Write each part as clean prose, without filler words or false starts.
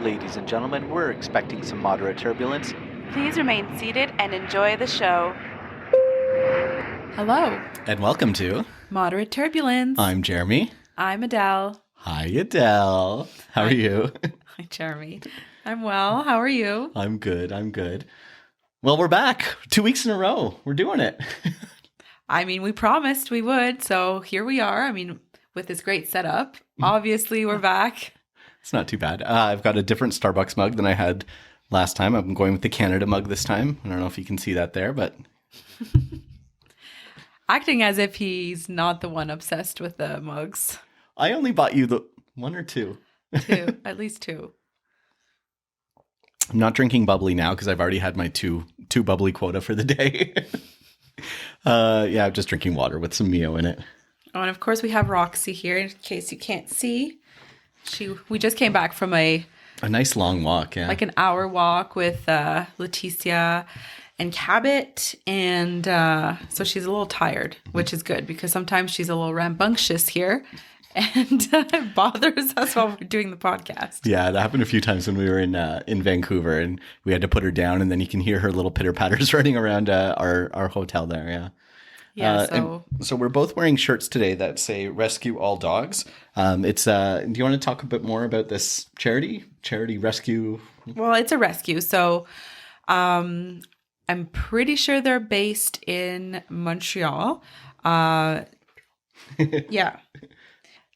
Ladies and gentlemen, we're expecting some moderate turbulence. Please remain seated and enjoy the show. Hello. And welcome to Moderate Turbulence. I'm Jeremy. I'm Adele. Hi, Adele. How are you? Hi, Jeremy. I'm well. How are you? I'm good. Well, we're back 2 weeks in a row. We're doing it. I mean, we promised we would, so here we are. I mean, with this great setup, obviously we're back. It's not too bad. I've got a different Starbucks mug than I had last time. I'm going with the Canada mug this time. I don't know if you can see that there, but... Acting as if he's not the one obsessed with the mugs. I only bought you the one or two. Two, at least two. I'm not drinking bubbly now because I've already had my two bubbly quota for the day. I'm just drinking water with some Mio in it. Oh, and of course we have Roxy here in case you can't see. We just came back from a nice long walk, yeah. Like an hour walk with Leticia and Cabot. And so she's a little tired, which is good because sometimes she's a little rambunctious here and it bothers us while we're doing the podcast. Yeah, that happened a few times when we were in Vancouver and we had to put her down and then you can hear her little pitter patters running around our hotel there, yeah. Yeah, so we're both wearing shirts today that say "Rescue All Dogs." It's. Do you want to talk a bit more about this charity rescue? Well, it's a rescue. So, I'm pretty sure they're based in Montreal. Yeah.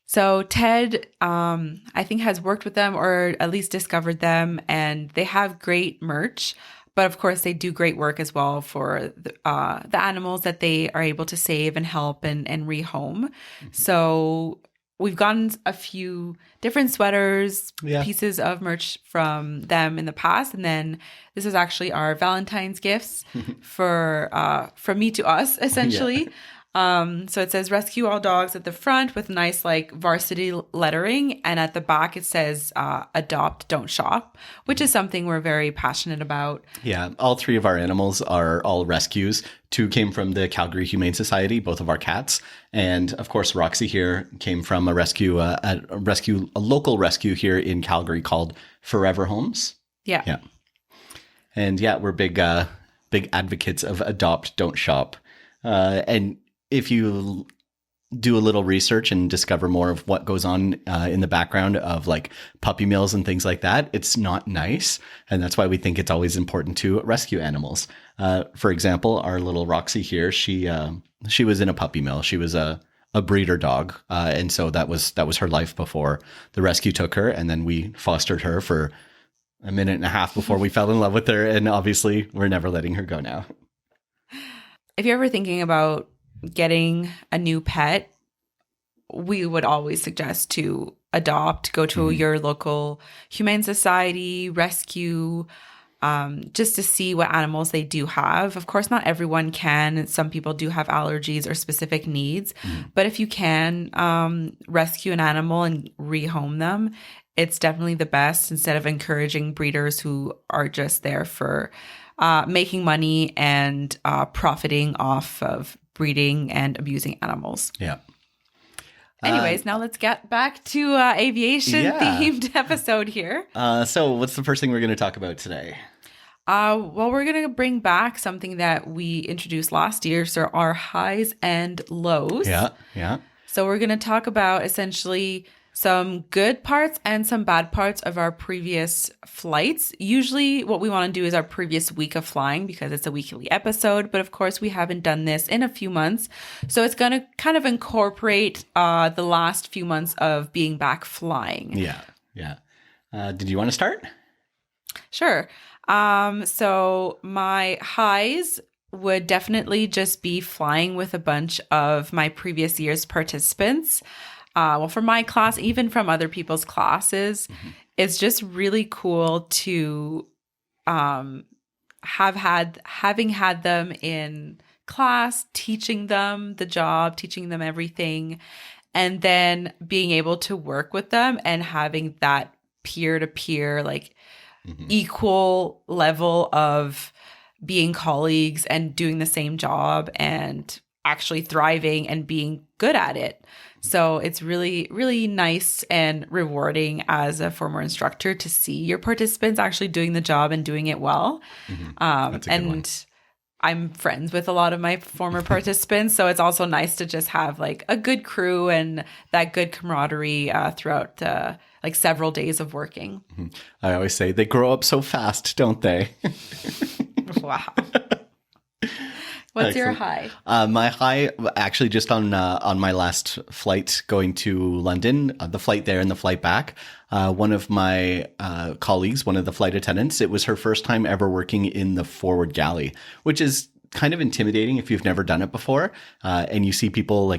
So Ted, I think, has worked with them or at least discovered them, and they have great merch. But of course, they do great work as well for the animals that they are able to save and help and rehome. Mm-hmm. So we've gotten a few different sweaters, pieces of merch from them in the past. And then this is actually our Valentine's gifts from me to us, essentially. Yeah. So it says "Rescue All Dogs" at the front with nice like varsity lettering. And at the back, it says "Adopt, Don't Shop," which is something we're very passionate about. Yeah. All three of our animals are all rescues. Two came from the Calgary Humane Society, both of our cats. And of course, Roxy here came from a local rescue here in Calgary called Forever Homes. Yeah. Yeah. And yeah, we're big advocates of adopt, don't shop. And if you do a little research and discover more of what goes on in the background of like puppy mills and things like that, it's not nice. And that's why we think it's always important to rescue animals. For example, our little Roxy here, she was in a puppy mill. She was a breeder dog. And so that was her life before the rescue took her. And then we fostered her for a minute and a half before we fell in love with her. And obviously we're never letting her go now. If you're ever thinking about getting a new pet, we would always suggest to adopt, go to your local humane society, rescue, just to see what animals they do have. Of course, not everyone can. Some people do have allergies or specific needs. But if you can rescue an animal and rehome them, it's definitely the best instead of encouraging breeders who are just there for making money and profiting off of breeding and abusing animals. Yeah. Anyways, now let's get back to aviation-themed episode here. So what's the first thing we're going to talk about today? Well, we're going to bring back something that we introduced last year, so our highs and lows. Yeah. So we're going to talk about essentially some good parts and some bad parts of our previous flights. Usually what we want to do is our previous week of flying because it's a weekly episode. But of course, we haven't done this in a few months. So it's going to kind of incorporate the last few months of being back flying. Yeah. Did you want to start? Sure. So my highs would definitely just be flying with a bunch of my previous year's participants. Well, from my class, even from other people's classes, it's just really cool to having had them in class, teaching them the job, teaching them everything, and then being able to work with them and having that peer-to-peer, like equal level of being colleagues and doing the same job and actually thriving and being good at it. So it's really, really nice and rewarding as a former instructor to see your participants actually doing the job and doing it well. That's a good one. I'm friends with a lot of my former participants, so it's also nice to just have like a good crew and that good camaraderie throughout like several days of working. I always say they grow up so fast, don't they? Wow. What's your high? My high, actually, just on my last flight going to London, the flight there and the flight back. One of my colleagues, one of the flight attendants, it was her first time ever working in the forward galley, which is kind of intimidating if you've never done it before. And you see people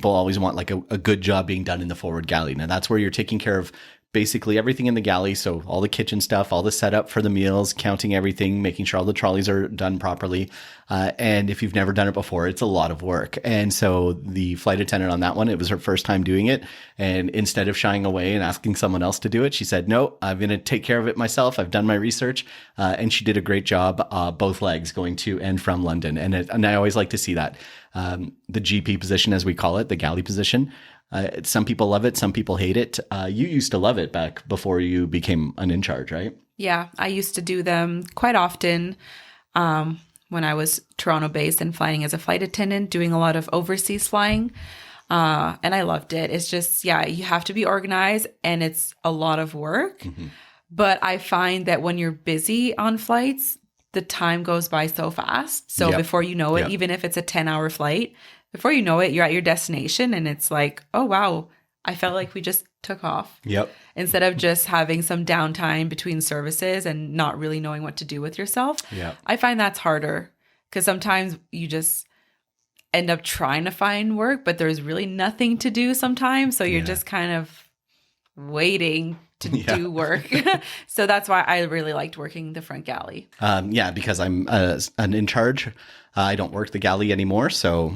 always want like a good job being done in the forward galley. Now that's where you're taking care of basically everything in the galley. So all the kitchen stuff, all the setup for the meals, counting everything, making sure all the trolleys are done properly. And if you've never done it before, it's a lot of work. And so the flight attendant on that one, it was her first time doing it. And instead of shying away and asking someone else to do it, she said, no, I'm going to take care of it myself. I've done my research. And she did a great job, both legs going to and from London. And I always like to see that. The GP position, as we call it, the galley position. Some people love it. Some people hate it. You used to love it back before you became an in-charge, right? Yeah, I used to do them quite often when I was Toronto-based and flying as a flight attendant, doing a lot of overseas flying. And I loved it. It's just, yeah, you have to be organized and it's a lot of work. Mm-hmm. But I find that when you're busy on flights, the time goes by so fast. So before you know it, even if it's a 10-hour flight, before you know it, you're at your destination and it's like, oh, wow, I felt like we just took off. Yep. Instead of just having some downtime between services and not really knowing what to do with yourself. Yeah. I find that's harder because sometimes you just end up trying to find work, but there's really nothing to do sometimes. So you're just kind of waiting to do work. So that's why I really liked working the front galley. Because I'm an in charge. I don't work the galley anymore. So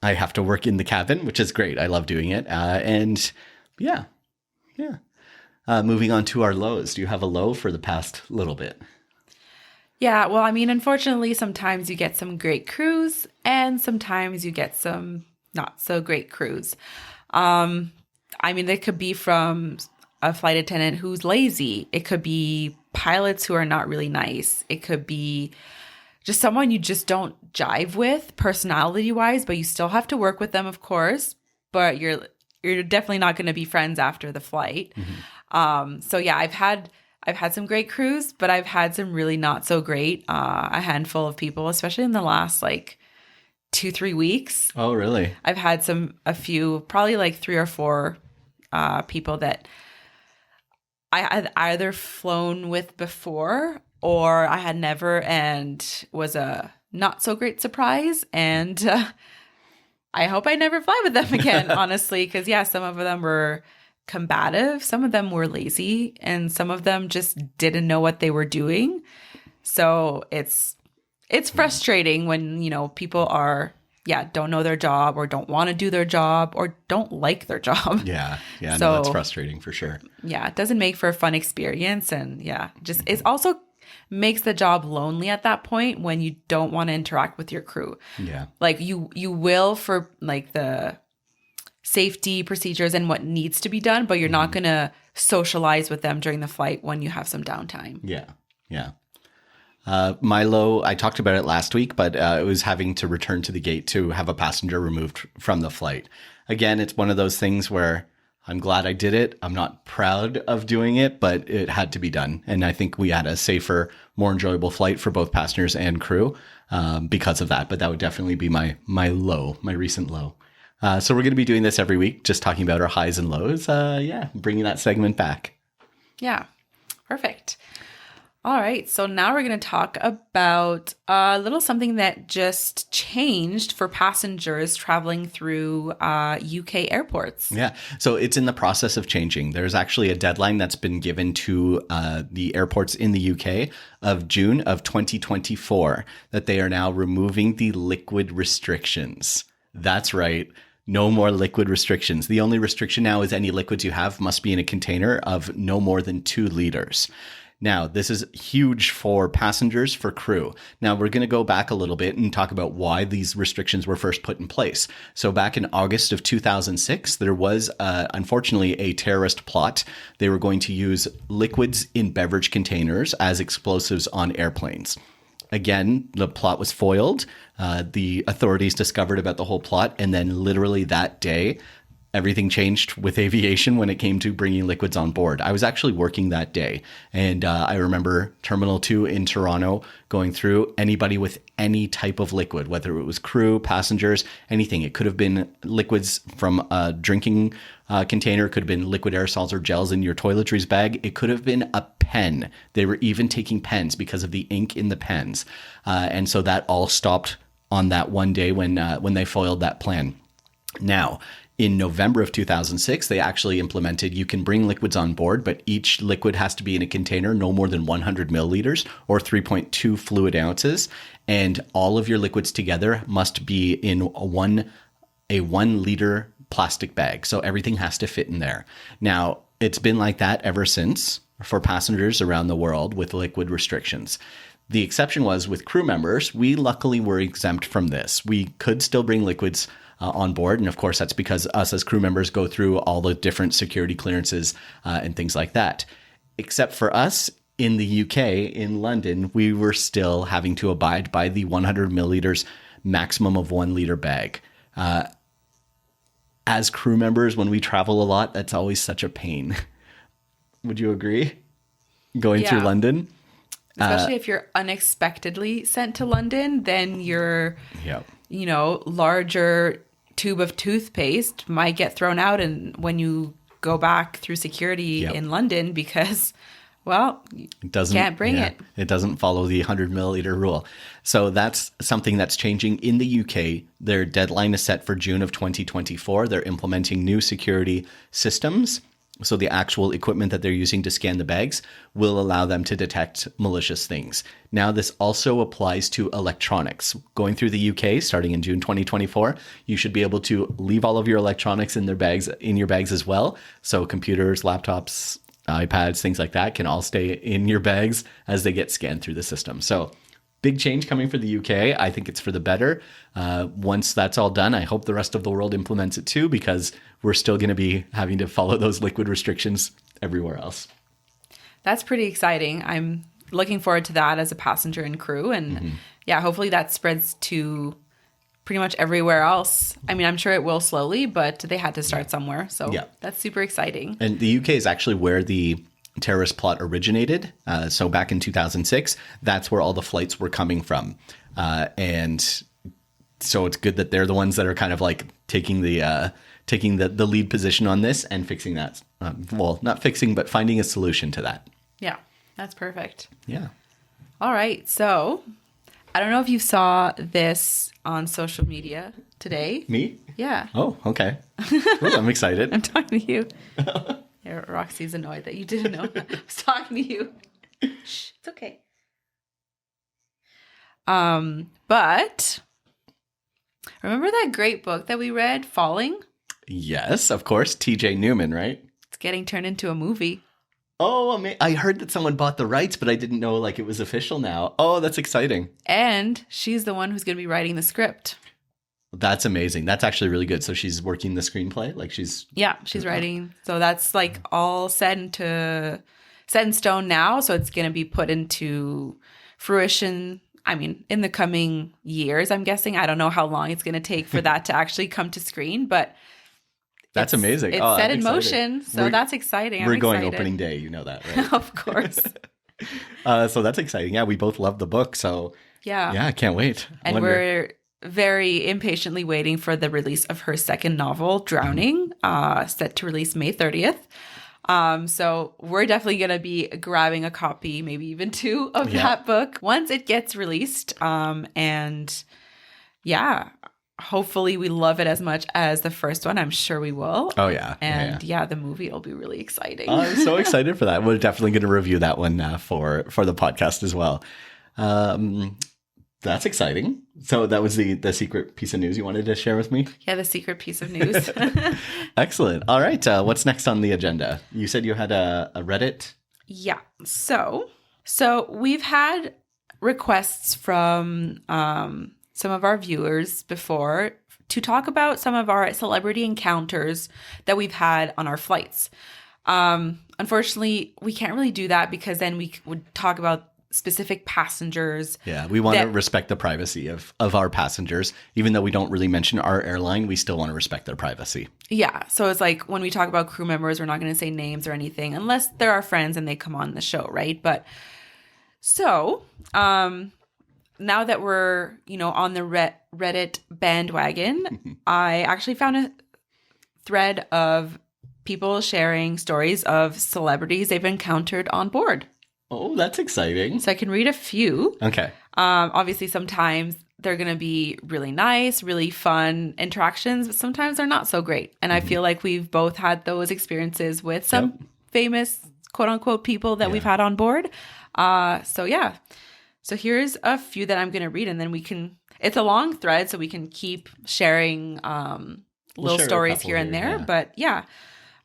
I have to work in the cabin, which is great. I love doing it. Moving on to our lows. Do you have a low for the past little bit? Yeah, well, I mean, unfortunately, sometimes you get some great crews and sometimes you get some not so great crews. I mean, they could be from a flight attendant who's lazy. It could be pilots who are not really nice. It could be just someone you just don't jive with personality-wise, but you still have to work with them, of course. But you're definitely not going to be friends after the flight. Mm-hmm. So yeah, I've had some great crews, but I've had some really not so great. A handful of people, especially in the last like 2-3 weeks. Oh, really? I've had a few, probably like 3 or 4 people that I had either flown with before or I had never, and was a not so great surprise. And I hope I never fly with them again, honestly, because some of them were combative, some of them were lazy, and some of them just didn't know what they were doing. So it's frustrating when, people are don't know their job or don't want to do their job or don't like their job. Yeah. So, no, that's frustrating for sure. Yeah, it doesn't make for a fun experience. And it's also makes the job lonely at that point when you don't want to interact with your crew. Yeah. Like you will for like the safety procedures and what needs to be done, but you're not going to socialize with them during the flight when you have some downtime. Yeah. My low, I talked about it last week, but it was having to return to the gate to have a passenger removed from the flight. Again, it's one of those things where I'm glad I did it. I'm not proud of doing it, but it had to be done. And I think we had a safer, more enjoyable flight for both passengers and crew because of that. But that would definitely be my low, my recent low. So we're going to be doing this every week, just talking about our highs and lows. Bringing that segment back. Yeah, perfect. All right, so now we're going to talk about a little something that just changed for passengers traveling through UK airports. Yeah, so it's in the process of changing. There's actually a deadline that's been given to the airports in the UK of June of 2024 that they are now removing the liquid restrictions. That's right. No more liquid restrictions. The only restriction now is any liquids you have must be in a container of no more than 2 liters. Now, this is huge for passengers, for crew. Now, we're going to go back a little bit and talk about why these restrictions were first put in place. So back in August of 2006, there was, unfortunately, a terrorist plot. They were going to use liquids in beverage containers as explosives on airplanes. Again, the plot was foiled. The authorities discovered about the whole plot, and then literally that day, everything changed with aviation when it came to bringing liquids on board. I was actually working that day, and I remember Terminal 2 in Toronto going through anybody with any type of liquid, whether it was crew, passengers, anything. It could have been liquids from a drinking container, it could have been liquid aerosols or gels in your toiletries bag. It could have been a pen. They were even taking pens because of the ink in the pens. And so that all stopped on that one day when they foiled that plan. Now, in November of 2006, they actually implemented you can bring liquids on board, but each liquid has to be in a container no more than 100 milliliters or 3.2 fluid ounces. And all of your liquids together must be in a 1 liter plastic bag. So everything has to fit in there. Now, it's been like that ever since for passengers around the world with liquid restrictions. The exception was with crew members. We luckily were exempt from this. We could still bring liquids on board. And of course, that's because us as crew members go through all the different security clearances and things like that. Except for us in the UK, in London, we were still having to abide by the 100 milliliters maximum of 1 liter bag. As crew members, when we travel a lot, that's always such a pain. Would you agree? Going through London? Especially if you're unexpectedly sent to London, then your, larger tube of toothpaste might get thrown out and when you go back through security in London because, you can't bring it. It doesn't follow the 100 milliliter rule. So that's something that's changing in the UK. Their deadline is set for June of 2024. They're implementing new security systems. So the actual equipment that they're using to scan the bags will allow them to detect malicious things. Now, this also applies to electronics. Going through the UK, starting in June 2024, you should be able to leave all of your electronics in your bags as well. So computers, laptops, iPads, things like that can all stay in your bags as they get scanned through the system. So big change coming for the UK. I think it's for the better. Once that's all done, I hope the rest of the world implements it too, because we're still going to be having to follow those liquid restrictions everywhere else. That's pretty exciting. I'm looking forward to that as a passenger and crew. And hopefully that spreads to pretty much everywhere else. I mean, I'm sure it will slowly, but they had to start somewhere. So that's super exciting. And the UK is actually where the terrorist plot originated. So back in 2006, that's where all the flights were coming from. And so it's good that they're the ones that are kind of like taking the lead position on this and fixing that. Not fixing, but finding a solution to that. Yeah, that's perfect. Yeah. All right. So I don't know if you saw this on social media today. Me? Yeah. Oh, okay. Well, I'm excited. I'm talking to you. Yeah, Roxy's annoyed that you didn't know I was talking to you. Shh, it's okay. But remember that great book that we read, Falling? Yes, of course. TJ Newman, right? It's getting turned into a movie. Oh, I heard that someone bought the rights, but I didn't know it was official now. Oh, that's exciting. And she's the one who's going to be writing the script. That's amazing. That's actually really good. So she's working the screenplay? She's writing. So that's all set in stone now. So it's going to be put into fruition, in the coming years, I'm guessing. I don't know how long it's going to take for that to actually come to screen, but that's amazing. It's set in motion. So that's exciting. We're going opening day. You know that, right? Of course. So that's exciting. Yeah, we both love the book. So yeah, I can't wait. And we're very impatiently waiting for the release of her second novel, Drowning, set to release May 30th. So we're definitely going to be grabbing a copy, maybe even two of that book once it gets released. And hopefully we love it as much as the first one. I'm sure we will. Oh, yeah. And the movie will be really exciting. I'm so excited for that. We're definitely going to review that one for the podcast as well. That's exciting. So that was the secret piece of news you wanted to share with me? Yeah, the secret piece of news. Excellent. All right. What's next on the agenda? You said you had a Reddit Yeah. So we've had requests from some of our viewers before to talk about some of our celebrity encounters that we've had on our flights. Unfortunately, we can't really do that because then we would talk about specific passengers. Yeah, we want to respect the privacy of our passengers. Even though we don't really mention our airline, we still want to respect their privacy. Yeah. So it's like when we talk about crew members, we're not going to say names or anything unless they're our friends and they come on the show, right? But so now that we're, on the Reddit bandwagon, I actually found a thread of people sharing stories of celebrities they've encountered on board. Oh, that's exciting. So I can read a few. Okay. Obviously, sometimes they're going to be really nice, really fun interactions, but sometimes they're not so great. And I feel like we've both had those experiences with some famous, quote unquote, people that we've had on board. So here's a few that I'm going to read, and then it's a long thread, so we can keep sharing little stories here and there. Yeah.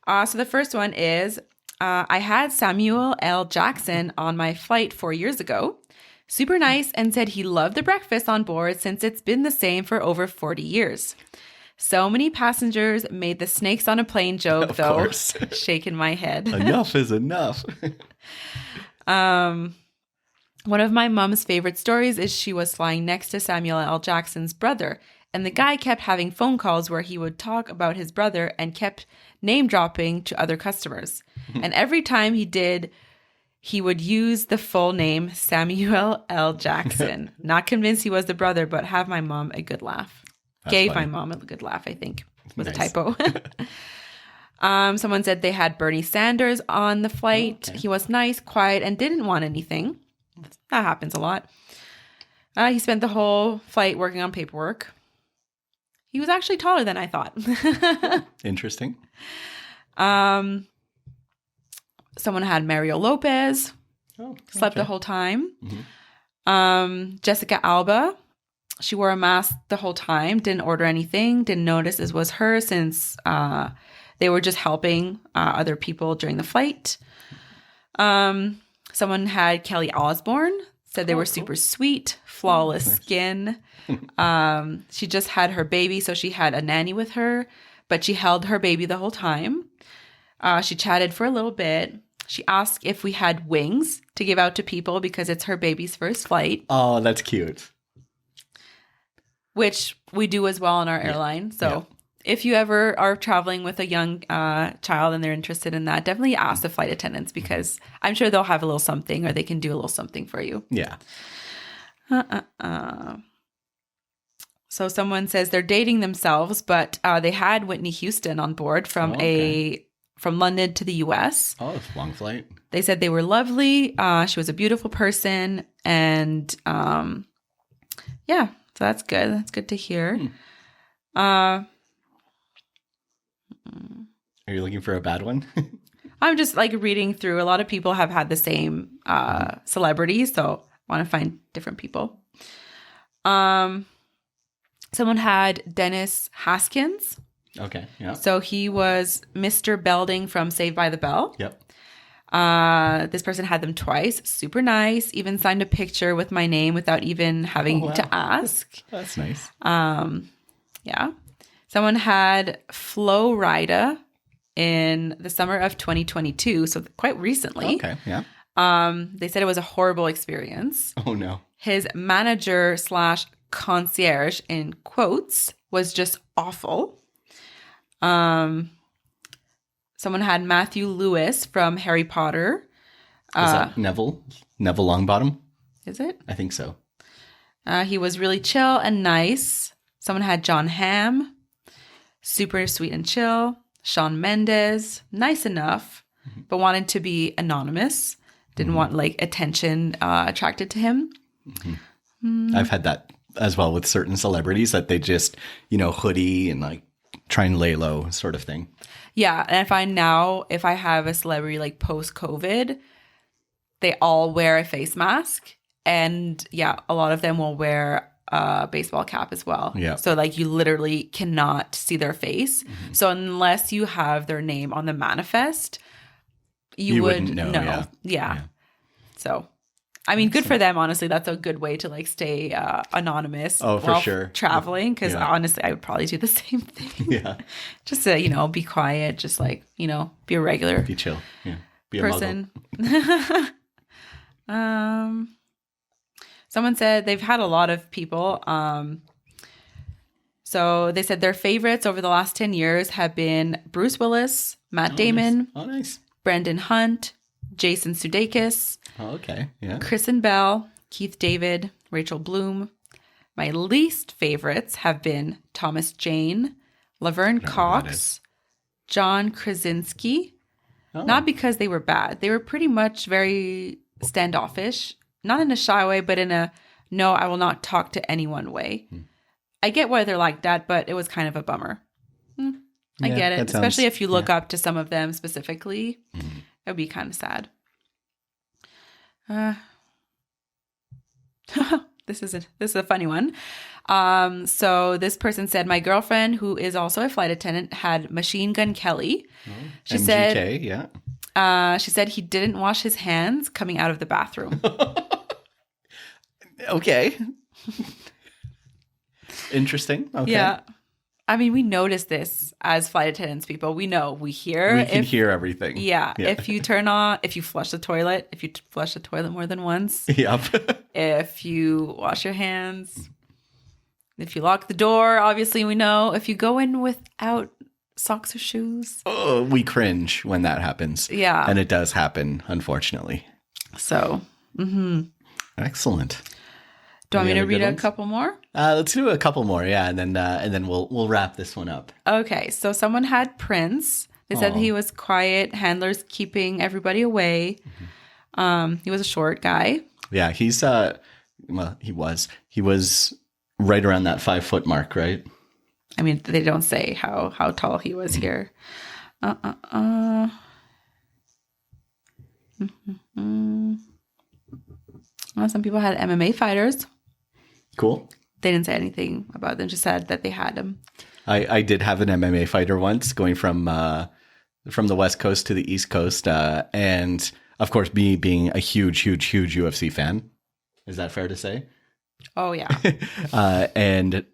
But so the first one is, I had Samuel L. Jackson on my flight 4 years ago. Super nice, and said he loved the breakfast on board since it's been the same for over 40 years. So many passengers made the snakes on a plane joke, though. Of course. Shaking my head. Enough is enough. One of my mom's favorite stories is she was flying next to Samuel L. Jackson's brother, and the guy kept having phone calls where he would talk about his brother and kept name dropping to other customers. And every time he did, he would use the full name Samuel L. Jackson. Not convinced he was the brother, but have my mom a good laugh. Gave my mom a good laugh, I think. Was a typo. Someone said they had Bernie Sanders on the flight. He was nice, quiet, and didn't want anything. That happens a lot. He spent the whole flight working on paperwork. He was actually taller than I thought. Interesting. Someone had Mario Lopez. Slept the whole time. Jessica Alba. She wore a mask the whole time. Didn't order anything. Didn't notice it was her since they were just helping other people during the flight. Someone had Kelly Osbourne. Said they were super sweet, flawless skin. She just had her baby, so she had a nanny with her, but she held her baby the whole time. She chatted for a little bit. She asked if we had wings to give out to people because it's her baby's first flight. Oh, that's cute. Which we do as well on our airline. So if you ever are traveling with a young child and they're interested in that, definitely ask the flight attendants because I'm sure they'll have a little something or they can do a little something for you. Yeah. So someone says they're dating themselves, but they had Whitney Houston on board from London to the US. Oh, it's a long flight. They said they were lovely. She was a beautiful person. And so that's good. That's good to hear. Are you looking for a bad one? I'm just like reading through. A lot of people have had the same celebrities, so I want to find different people. Someone had Dennis Haskins. Okay, yeah. So he was Mr. Belding from Saved by the Bell. Yep. This person had them twice. Super nice. Even signed a picture with my name without even having to ask. That's nice. Yeah. Someone had Flo Rida in the summer of 2022, so quite recently. Okay, yeah. They said it was a horrible experience. Oh, no. His manager / concierge, in quotes, was just awful. Someone had Matthew Lewis from Harry Potter. Is that Neville? Neville Longbottom? Is it? I think so. He was really chill and nice. Someone had John Hamm. Super sweet and chill. Shawn Mendes. Nice enough, but wanted to be anonymous. Didn't want like attention attracted to him. I've had that as well with certain celebrities that they just, hoodie and like try and lay low sort of thing. Yeah. And I find now if I have a celebrity like post-COVID, they all wear a face mask. And yeah, a lot of them will wear a baseball cap as well. Yeah. So like you literally cannot see their face. So unless you have their name on the manifest, you would wouldn't know. know. Yeah. So, I mean, good for them. Honestly, that's a good way to like stay anonymous. Oh, for while sure. traveling, because Yeah. honestly, I would probably do the same thing. Yeah. Just to be quiet. Just like be a regular Be chill. Yeah. Be a person. Someone said they've had a lot of people. So they said their favorites over the last 10 years have been Bruce Willis, Matt Damon, Nice. Oh, nice. Brendan Hunt, Jason Sudeikis, Oh, okay. Yeah. Kristen Bell, Keith David, Rachel Bloom. My least favorites have been Thomas Jane, Laverne Cox, John Krasinski. Oh. Not because they were bad. They were pretty much very standoffish. Not in a shy way, but in a no, I will not talk to anyone way. I get why they're like that, but it was kind of a bummer. I get it. Especially if you look up to some of them specifically. It would be kind of sad. This is a funny one. So this person said, my girlfriend, who is also a flight attendant, had Machine Gun Kelly. She MGK, said, yeah. She said he didn't wash his hands coming out of the bathroom. Okay. Interesting. Okay. Yeah. I mean, we notice this as flight attendants, people. We know, we hear. We can hear everything. Yeah. If you flush the toilet, if you flush the toilet more than once. Yep. If you wash your hands. If you lock the door, obviously we know. If you go in without socks or shoes. Oh, we cringe when that happens. Yeah. And it does happen, unfortunately. So, Excellent. Do you want me Any to other read good a ones? couple more? Let's do a couple more, yeah, and then we'll wrap this one up. Okay, so someone had Prince. They said he was quiet, handlers keeping everybody away. He was a short guy. Yeah, he's he was right around that 5 foot mark, right? I mean, they don't say how tall he was here. Well, some people had MMA fighters. Cool. They didn't say anything about them, just said that they had him. I did have an MMA fighter once, going from the West Coast to the East Coast, and of course, me being a huge UFC fan. Is that fair to say? Oh yeah. And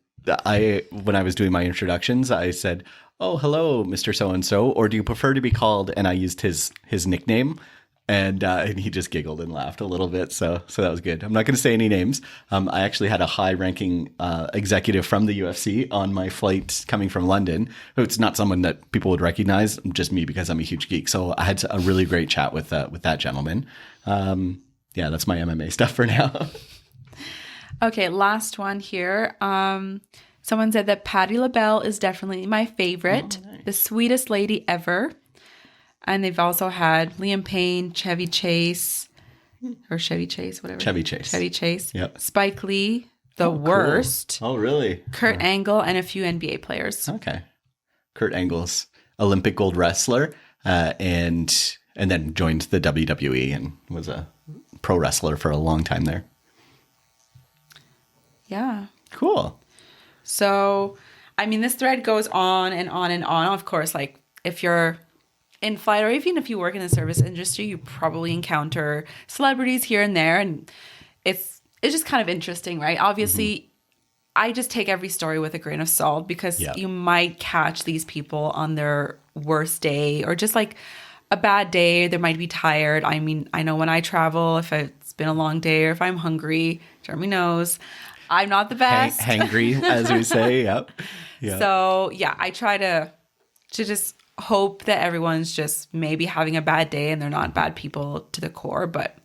when I was doing my introductions, I said, "Oh, hello, Mr. So and So," or do you prefer to be called? And I used his nickname. And he just giggled and laughed a little bit. So that was good. I'm not going to say any names. I actually had a high-ranking executive from the UFC on my flight coming from London. It's not someone that people would recognize, just me because I'm a huge geek. So I had a really great chat with that gentleman. Yeah, that's my MMA stuff for now. Okay, last one here. Someone said that Patti LaBelle is definitely my favorite. Oh, nice. The sweetest lady ever. And they've also had Liam Payne, Chevy Chase, whatever. Chevy Chase. Yep. Spike Lee, the worst. Cool. Oh, really? Kurt Angle, and a few NBA players. Okay. Kurt Angle's Olympic gold wrestler, and then joined the WWE and was a pro wrestler for a long time there. Yeah. Cool. So, I mean, this thread goes on and on and on. Of course, like if you're in flight or even if you work in the service industry, you probably encounter celebrities here and there. And it's just kind of interesting, right? Obviously, I just take every story with a grain of salt because you might catch these people on their worst day or just like a bad day. They might be tired. I mean, I know when I travel, if it's been a long day or if I'm hungry, Jeremy knows, I'm not the best. Hangry, as we say. Yep. Yeah. So, yeah, I try to just hope that everyone's just maybe having a bad day and they're not bad people to the core. But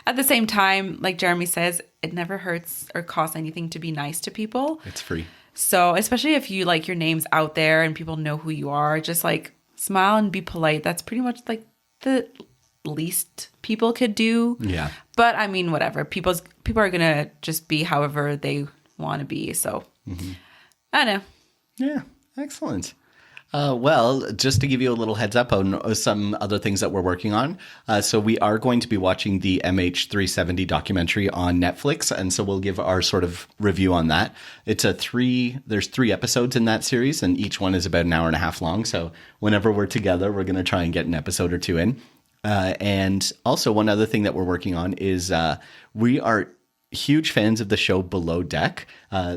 at the same time, like Jeremy says, it never hurts or costs anything to be nice to people. It's free. So especially if you like your name's out there and people know who you are, just like smile and be polite. That's pretty much like the least people could do. Yeah. But I mean, whatever. People are going to just be however they want to be. So I don't know. Yeah. Excellent. Well, just to give you a little heads up on some other things that we're working on. So we are going to be watching the MH370 documentary on Netflix. And so we'll give our sort of review on that. There's 3 episodes in that series and each one is about an hour and a half long. So whenever we're together, we're going to try and get an episode or 2 in. And also one other thing that we're working on is we are huge fans of the show Below Deck,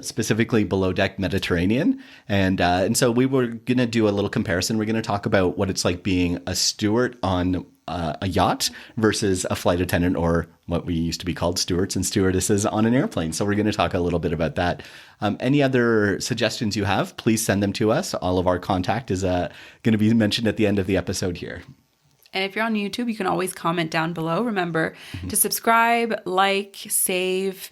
specifically Below Deck Mediterranean. And so we were going to do a little comparison. We're going to talk about what it's like being a steward on a yacht versus a flight attendant, or what we used to be called stewards and stewardesses on an airplane. So we're going to talk a little bit about that. Any other suggestions you have, please send them to us. All of our contact is going to be mentioned at the end of the episode here. And if you're on YouTube, you can always comment down below. Remember to subscribe, like, save.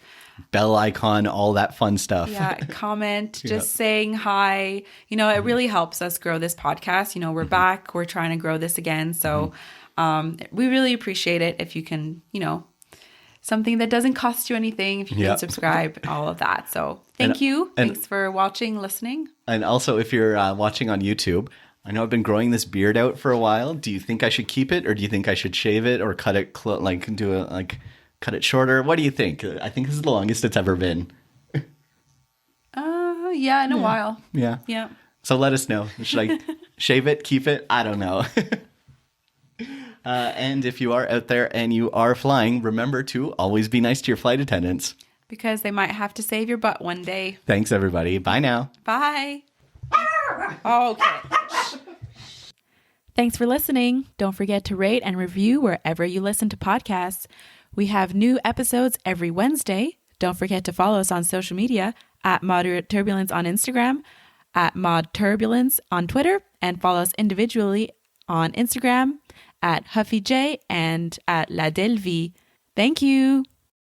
Bell icon, all that fun stuff. Yeah, comment, just saying hi. You know, it really helps us grow this podcast. You know, we're back. We're trying to grow this again. So we really appreciate it if you can, you know, something that doesn't cost you anything, if you can subscribe, all of that. So thank you. Thanks for watching, listening. And also, if you're watching on YouTube, I know I've been growing this beard out for a while. Do you think I should keep it, or do you think I should shave it, or cut it cut it shorter? What do you think? I think this is the longest it's ever been. Yeah, in a while. Yeah. Yeah. So let us know. Should I shave it, keep it? I don't know. And if you are out there and you are flying, remember to always be nice to your flight attendants, because they might have to save your butt one day. Thanks, everybody. Bye now. Bye. Okay. Thanks for listening. Don't forget to rate and review wherever you listen to podcasts. We have new episodes every Wednesday. Don't forget to follow us on social media at Moderate Turbulence on Instagram, at Mod Turbulence on Twitter, and follow us individually on Instagram at HuffyJ and at La Delvie. Thank you.